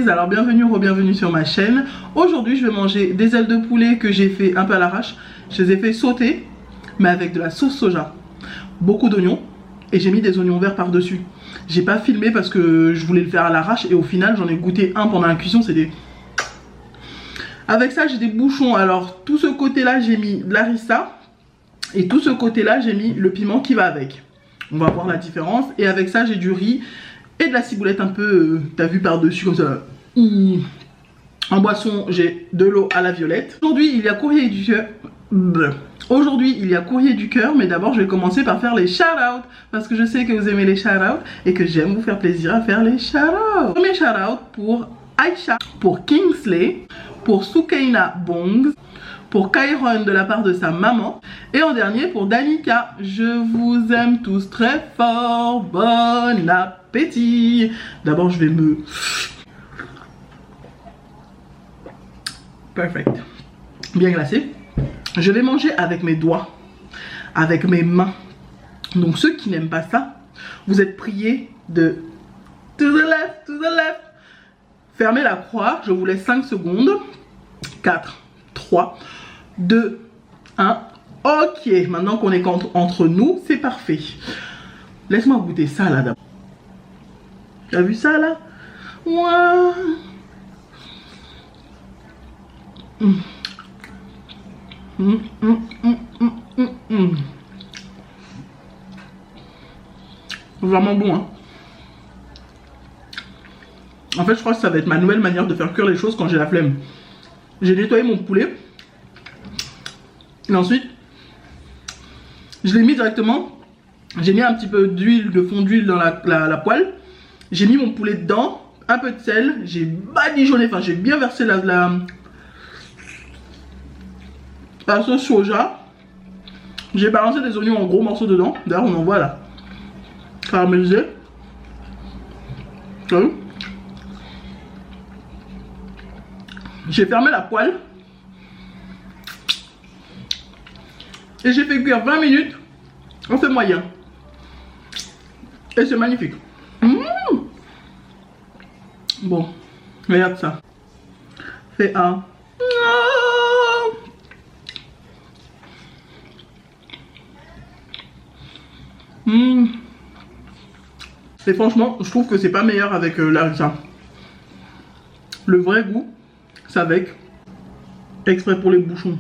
guys, alors bienvenue ou bienvenue sur ma chaîne. Aujourd'hui je vais manger des ailes de poulet que j'ai fait un peu à l'arrache. Je les ai fait sauter mais avec de la sauce soja, beaucoup d'oignons et j'ai mis des oignons verts par dessus. J'ai pas filmé parce que je voulais le faire à l'arrache et au final j'en ai goûté un pendant la cuisson, c'est des... Avec ça j'ai des bouchons, alors tout ce côté là j'ai mis de l'harissa et tout ce côté là j'ai mis le piment qui va avec. On va voir la différence. Et avec ça j'ai du riz et de la ciboulette un peu, t'as vu par dessus comme ça. En boisson j'ai de l'eau à la violette. Aujourd'hui il y a courrier du cœur. Aujourd'hui il y a courrier du cœur, mais d'abord je vais commencer par faire les shout-out parce que je sais que vous aimez les shout-out et que j'aime vous faire plaisir à faire les shout-out. Premier shout-out pour Aïcha, pour Kingsley, pour Soukaina Bongs, pour Kairon de la part de sa maman et en dernier pour Danica. Je vous aime tous très fort, bon appétit. D'abord je vais me... Perfect. Bien glacé. Je vais manger avec mes doigts, avec mes mains. Donc ceux qui n'aiment pas ça, vous êtes priés de to the left, to the left. Fermez la croix, je vous laisse 5 secondes. 4, 3, 2, 1. Ok, maintenant qu'on est entre nous, c'est parfait. Laisse-moi goûter ça là d'abord. Tu as vu ça là? Ouais. Vraiment bon hein. En fait je crois que ça va être ma nouvelle manière de faire cuire les choses quand j'ai la flemme. J'ai nettoyé mon poulet et ensuite je l'ai mis directement. J'ai mis un petit peu d'huile, de fond d'huile dans la poêle. J'ai mis mon poulet dedans, un peu de sel, j'ai badigeonné, enfin j'ai bien versé la sauce soja. J'ai balancé des oignons en gros morceaux dedans. D'ailleurs on en voit là, caramélisé. J'ai fermé la poêle et j'ai fait cuire 20 minutes en feu moyen et c'est magnifique. Bon, regarde ça. Fais un. Et franchement je trouve que c'est pas meilleur avec l'harissa. Le vrai goût c'est avec exprès pour les bouchons.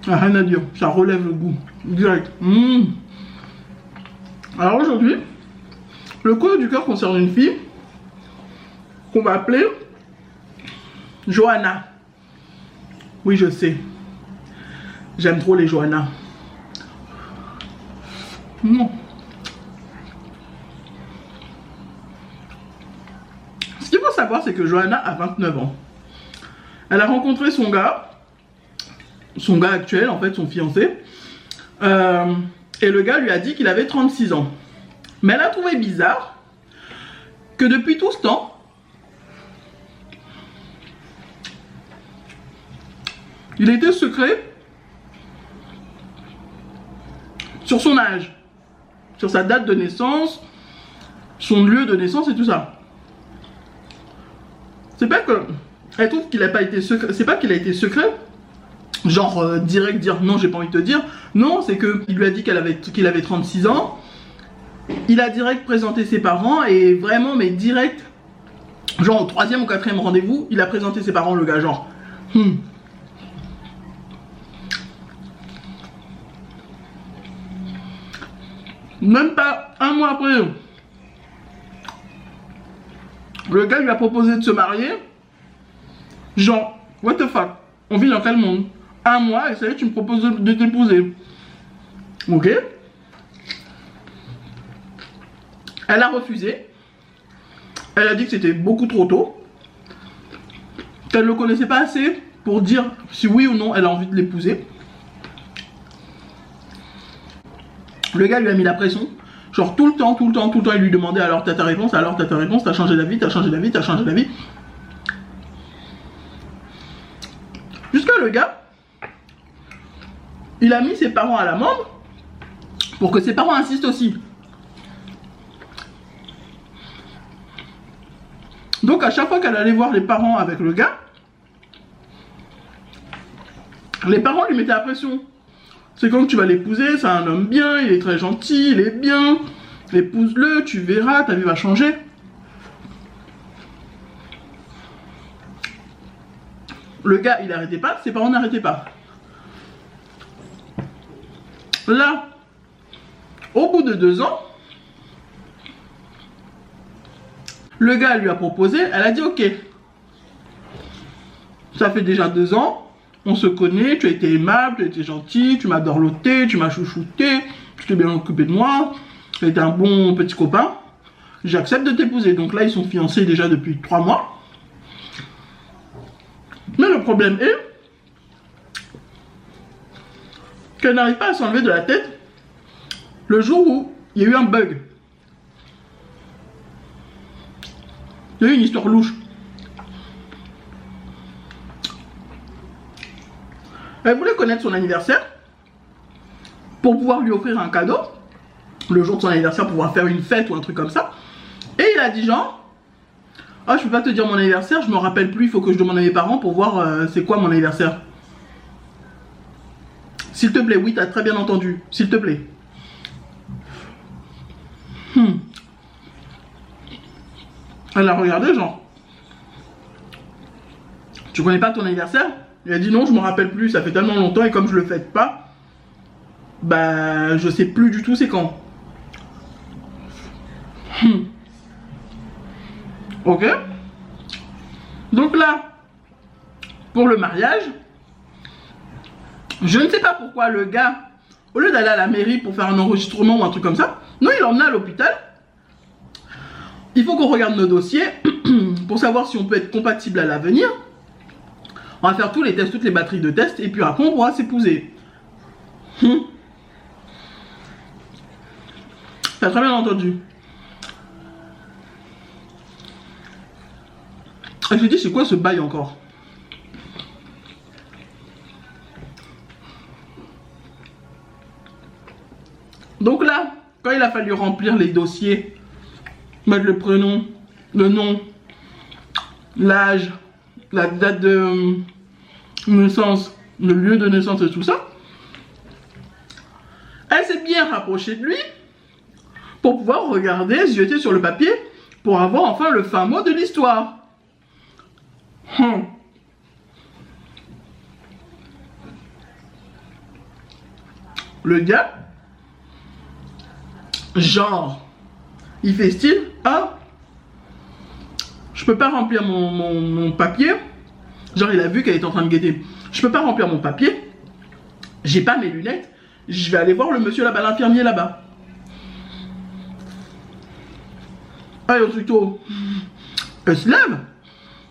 Ah, rien à dire, ça relève le goût direct. Alors aujourd'hui le courrier du cœur concerne une fille qu'on va appeler Johanna. Oui je sais, j'aime trop les Johanna. Ce qu'il faut savoir c'est que Johanna a 29 ans. Elle a rencontré son gars actuel, en fait son fiancé, et le gars lui a dit qu'il avait 36 ans. Mais elle a trouvé bizarre que depuis tout ce temps, il était secret sur son âge, sur sa date de naissance, son lieu de naissance et tout ça. C'est pas que elle trouve qu'il n'a pas été secret, c'est pas qu'il a été secret, genre direct dire non j'ai pas envie de te dire, non c'est que il lui a dit qu'il avait 36 ans, il a direct présenté ses parents et vraiment mais direct, genre au 3e ou 4e rendez-vous, il a présenté ses parents le gars genre Même pas un mois après, le gars lui a proposé de se marier. Genre, what the fuck? On vit dans quel monde? Un mois et ça y est, tu me proposes de t'épouser. Ok. Elle a refusé. Elle a dit que c'était beaucoup trop tôt. Qu'elle ne le connaissait pas assez pour dire si oui ou non elle a envie de l'épouser. Le gars lui a mis la pression. Genre tout le temps, il lui demandait alors t'as ta réponse, t'as changé d'avis, t'as changé d'avis. Jusqu'à le gars, il a mis ses parents à l'amende pour que ses parents insistent aussi. Donc à chaque fois qu'elle allait voir les parents avec le gars, les parents lui mettaient la pression. C'est quand tu vas l'épouser, c'est un homme bien, il est très gentil, il est bien. Épouse-le, tu verras, ta vie va changer. Le gars, il n'arrêtait pas, ses parents n'arrêtaient pas. Là, au bout de 2 ans, le gars lui a proposé, elle a dit ok. Ça fait déjà 2 ans, on se connaît, tu as été aimable, tu as été gentil, tu m'as dorloté, tu m'as chouchouté, tu t'es bien occupé de moi, tu as été un bon petit copain. J'accepte de t'épouser. Donc là, ils sont fiancés déjà depuis 3 mois. Mais le problème est qu'elle n'arrive pas à s'enlever de la tête le jour où il y a eu un bug. Il y a eu une histoire louche. Elle voulait connaître son anniversaire pour pouvoir lui offrir un cadeau. Le jour de son anniversaire, pour pouvoir faire une fête ou un truc comme ça. Et il a dit genre, ah, je peux pas te dire mon anniversaire, je me rappelle plus, il faut que je demande à mes parents pour voir c'est quoi mon anniversaire. S'il te plaît, oui, t'as très bien entendu. S'il te plaît. Elle a regardé genre, tu connais pas ton anniversaire? Il a dit non, je me rappelle plus, ça fait tellement longtemps et comme je le fête pas, bah je sais plus du tout c'est quand. Ok. Donc là, pour le mariage, je ne sais pas pourquoi le gars, au lieu d'aller à la mairie pour faire un enregistrement ou un truc comme ça, non, il l'emmène à l'hôpital. Il faut qu'on regarde nos dossiers pour savoir si on peut être compatible à l'avenir. On va faire tous les tests, toutes les batteries de tests, et puis après on pourra s'épouser. T'as très bien entendu. Et je me dis, c'est quoi ce bail encore? Donc là, quand il a fallu remplir les dossiers, mettre le prénom, le nom, l'âge, la date de naissance, le lieu de naissance et tout ça, elle s'est bien rapprochée de lui pour pouvoir regarder, jeter sur le papier, pour avoir enfin le fin mot de l'histoire. Le gars, genre, il fait style, ah, je peux pas remplir mon papier. Genre, il a vu qu'elle était en train de guetter. Je peux pas remplir mon papier, j'ai pas mes lunettes, je vais aller voir le monsieur là-bas, l'infirmier là-bas. Allez, aussitôt, elle se lève.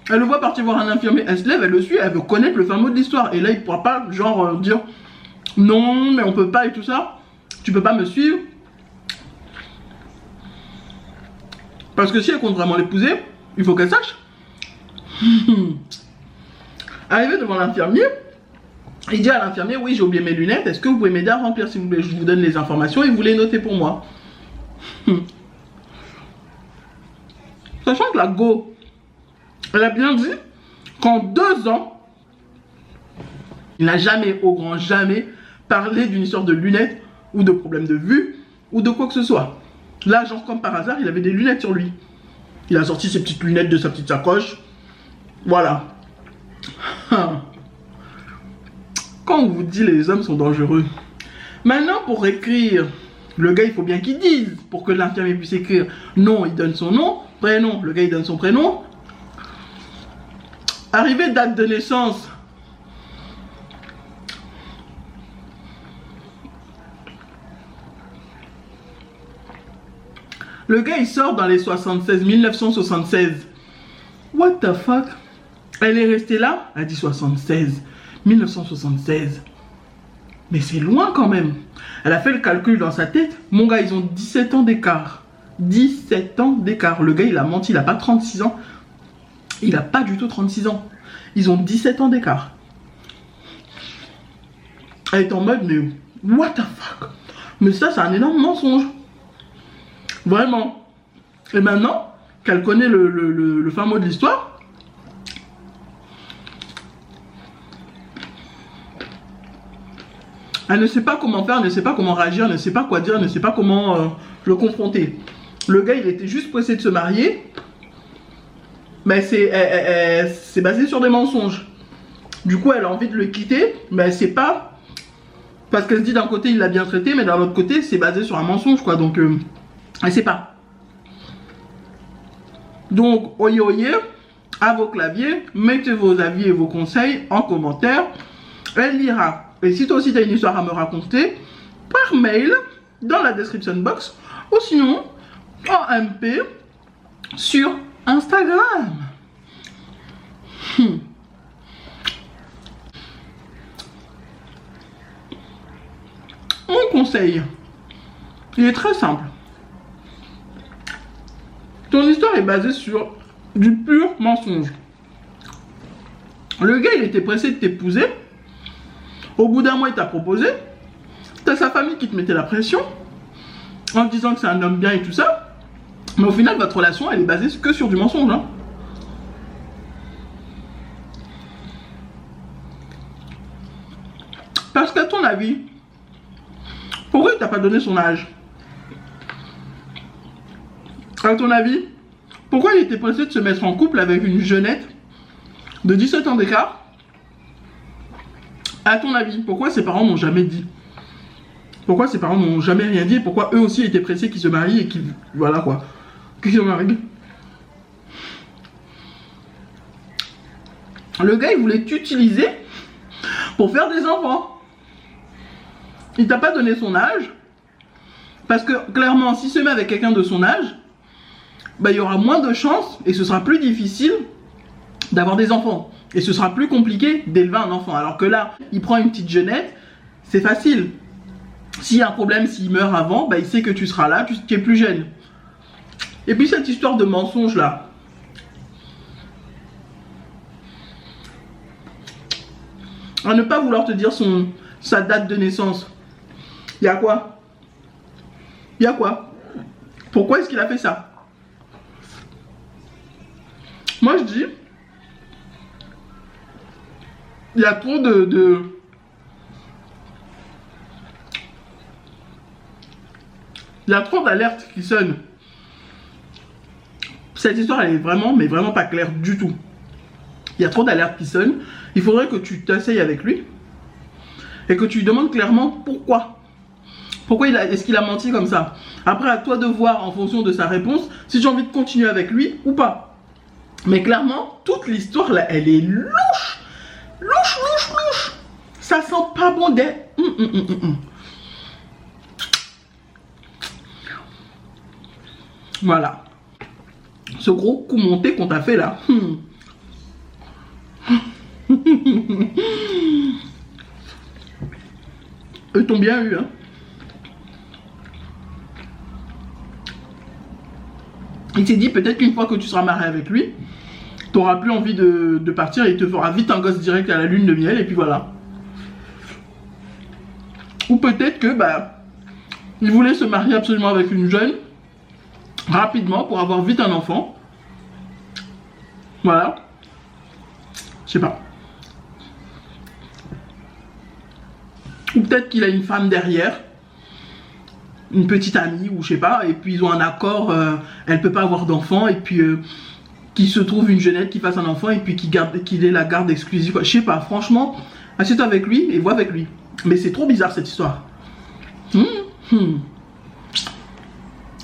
Elle le voit partir voir un infirmier, elle se lève, elle le suit, elle veut connaître le fin mot de l'histoire. Et là, il pourra pas, genre, dire non, mais on peut pas et tout ça. Tu peux pas me suivre. Parce que si elle compte vraiment l'épouser, il faut qu'elle sache. Arrivé devant l'infirmier, il dit à l'infirmier, oui, j'ai oublié mes lunettes, est-ce que vous pouvez m'aider à remplir s'il vous plaît? Je vous donne les informations et vous les notez pour moi. Sachant que la go, elle a bien dit qu'en 2 ans, il n'a jamais, au grand jamais, parlé d'une histoire de lunettes ou de problème de vue ou de quoi que ce soit. Là, genre comme par hasard, il avait des lunettes sur lui. Il a sorti ses petites lunettes de sa petite sacoche. Voilà. Quand on vous dit les hommes sont dangereux. Maintenant, pour écrire, le gars, il faut bien qu'il dise pour que l'infirmier puisse écrire. Non, il donne son nom, prénom. Le gars, il donne son prénom. Arrivé date de naissance. Le gars, il sort dans les 76, 1976. What the fuck? Elle est restée là? Elle a dit 76, 1976. Mais c'est loin quand même. Elle a fait le calcul dans sa tête. Mon gars, ils ont 17 ans d'écart. 17 ans d'écart. Le gars, il a menti, il n'a pas 36 ans. Il n'a pas du tout 36 ans. Ils ont 17 ans d'écart. Elle est en mode, mais what the fuck? Mais ça, c'est un énorme mensonge. Vraiment. Et maintenant, qu'elle connaît le fin mot de l'histoire. Elle ne sait pas comment faire, ne sait pas comment réagir, ne sait pas quoi dire, ne sait pas comment le confronter. Le gars, il était juste pressé de se marier. Mais c'est basé sur des mensonges. Du coup, elle a envie de le quitter, mais elle sait pas. Parce qu'elle se dit d'un côté, il l'a bien traité, mais d'un autre côté, c'est basé sur un mensonge, quoi. Donc, elle sait pas. Donc, oyez, oyez, à vos claviers, mettez vos avis et vos conseils en commentaire. Elle lira. Et si toi aussi, tu as une histoire à me raconter, par mail, dans la description box, ou sinon, en MP, sur Instagram. Mon conseil, il est très simple. Ton histoire est basée sur du pur mensonge. Le gars, il était pressé de t'épouser. Au bout d'un mois, il t'a proposé. T'as sa famille qui te mettait la pression en te disant que c'est un homme bien et tout ça. Mais au final, votre relation, elle est basée que sur du mensonge. Hein. Parce qu'à ton avis, pourquoi il t'a pas donné son âge? À ton avis, pourquoi il était pressé de se mettre en couple avec une jeunette de 17 ans d'écart? À ton avis, pourquoi ses parents n'ont jamais dit? Pourquoi ses parents n'ont jamais rien dit? Pourquoi eux aussi étaient pressés qu'ils se marient et qu'ils... Voilà quoi. Qu'ils se marient. Le gars, il voulait t'utiliser pour faire des enfants. Il t'a pas donné son âge. Parce que clairement, s'il se met avec quelqu'un de son âge, bah, il y aura moins de chances et ce sera plus difficile d'avoir des enfants. Et ce sera plus compliqué d'élever un enfant. Alors que là, il prend une petite jeunette, c'est facile. S'il y a un problème, s'il meurt avant, bah, il sait que tu seras là, tu es plus jeune. Et puis cette histoire de mensonge là. À ne pas vouloir te dire sa date de naissance. Il y a quoi? Il y a quoi? Pourquoi est-ce qu'il a fait ça? Moi je dis, il y a trop il y a trop d'alertes qui sonnent. Cette histoire elle est vraiment, mais vraiment pas claire du tout. Il y a trop d'alertes qui sonnent. Il faudrait que tu t'asseyes avec lui et que tu lui demandes clairement pourquoi. Pourquoi est-ce qu'il a menti comme ça? Après, à toi de voir en fonction de sa réponse si j'ai envie de continuer avec lui ou pas. Mais clairement, toute l'histoire là, elle est louche. Louche, louche, louche. Ça sent pas bon d'être. Voilà. Ce gros coup monté qu'on t'a fait là. Eux t'ont bien eu, hein. Il s'est dit peut-être qu'une fois que tu seras marié avec lui, tu n'auras plus envie de partir et il te fera vite un gosse direct à la lune de miel et puis voilà. Ou peut-être que bah il voulait se marier absolument avec une jeune rapidement pour avoir vite un enfant. Voilà. Je sais pas. Ou peut-être qu'il a une femme derrière, une petite amie ou je sais pas, et puis ils ont un accord, elle peut pas avoir d'enfant et puis qu'il se trouve une jeunette qui fasse un enfant et puis qu'il ait la garde exclusive. Je sais pas, franchement, assieds-toi avec lui et vois avec lui. Mais c'est trop bizarre cette histoire.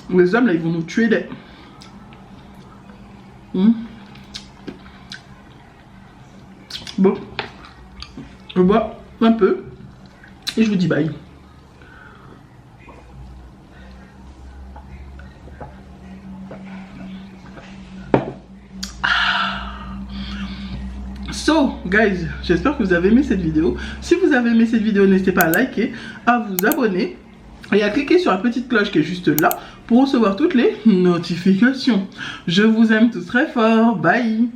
Les hommes là, ils vont nous tuer des... Bon, je bois un peu et je vous dis bye. So, guys, j'espère que vous avez aimé cette vidéo. Si vous avez aimé cette vidéo, n'hésitez pas à liker, à vous abonner et à cliquer sur la petite cloche qui est juste là pour recevoir toutes les notifications. Je vous aime tous très fort. Bye.